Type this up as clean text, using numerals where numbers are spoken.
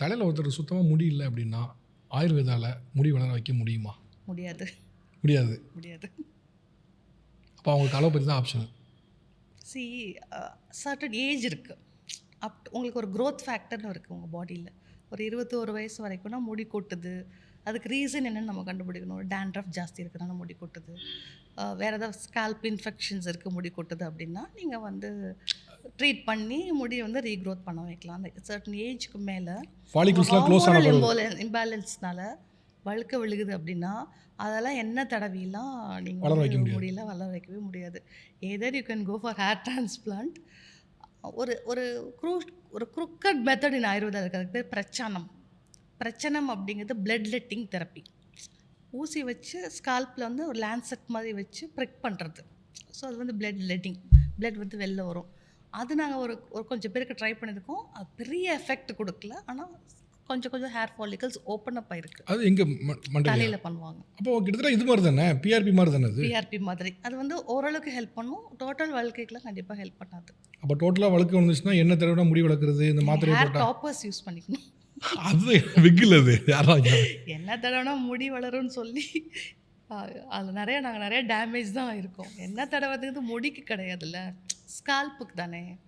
தலையில் ஒருத்தர் சுத்தமாக முடி இல்லை அப்படின்னா ஆயுர்வேதாவில் முடி வளர வைக்க முடியுமா? முடியாது. முடியாது. முடியாது. அப்போ அவங்களுக்கு அலோபதி தான் ஆப்ஷன். சி சர்டன் ஏஜ் இருக்குது. உங்களுக்கு ஒரு க்ரோத் ஃபேக்டர்னு இருக்குது உங்கள் பாடியில். ஒரு 21 வயசு வரைக்கும்னா முடி கொட்டுது. அதுக்கு ரீசன் என்னென்னு நம்ம கண்டுபிடிக்கணும். டேண்ட்ரஃப் ஜாஸ்தி இருக்கிறனால முடி கொட்டுது, வேறு ஏதாவது ஸ்கால்ப் இன்ஃபெக்ஷன்ஸ் இருக்குது முடி கொட்டுது அப்படின்னா நீங்கள் வந்து ட்ரீட் பண்ணி முடியை வந்து ரீக்ரோத் பண்ண வைக்கலாம். அந்த சர்டன் ஏஜுக்கு மேலே இம்பேலன்ஸ்னால வழுக்க விழுகுது அப்படின்னா அதெல்லாம் என்ன தடவிலாம் நீங்கள் முடியல வளர வைக்கவே முடியாது. Either you can go for hair transplant. ஒரு ஒரு ஒரு குருக்கட் மெத்தட் இன் ஆயுர்வேதா இருக்கிறதுக்கு பேர் பிரச்சனம் அப்படிங்கிறது பிளட் லெட்டிங் தெரப்பி. ஊசி வச்சு ஸ்கால்ப்பில் வந்து ஒரு லேன்செட் மாதிரி வச்சு ப்ரிக் பண்ணுறது. ஸோ அது வந்து பிளட் வந்து வெளில வரும். அது நாங்கள் ஒரு கொஞ்சம் பேருக்கு ட்ரை பண்ணியிருக்கோம். அது பெரிய எஃபெக்ட் கொடுக்கல, ஆனால் கொஞ்சம் ஹேர் ஃபாலிகல்ஸ் ஓப்பன் அப் ஆயிருக்கு. அது எங்கே தலையில் பண்ணுவாங்க. அப்போ கிட்டத்தட்ட இது மாதிரி தானே, பிஆர்பி மாதிரி தானே? பிஆர்பி மாதிரி அது வந்து ஓரளவுக்கு ஹெல்ப் பண்ணும். டோட்டல் வழுக்கைக்கெலாம் கண்டிப்பாக ஹெல்ப் பண்ணாது. அப்போ டோட்டலாக வழுக்க வந்துச்சுன்னா என்ன தடவை முடி வளர்க்குறது? இந்த மாத்திரை ஹேர் டாப்பர்ஸ் யூஸ் பண்ணிக்கணும். அது விக்கில் அது என்ன தடவைனா முடி வளரும்னு சொல்லி அதில் நாங்கள் நிறைய டேமேஜ் தான் இருக்கும். என்ன தடவை முடிக்கு கிடையாதுல்ல, ஸ்கால்ப்புக்கு தானே.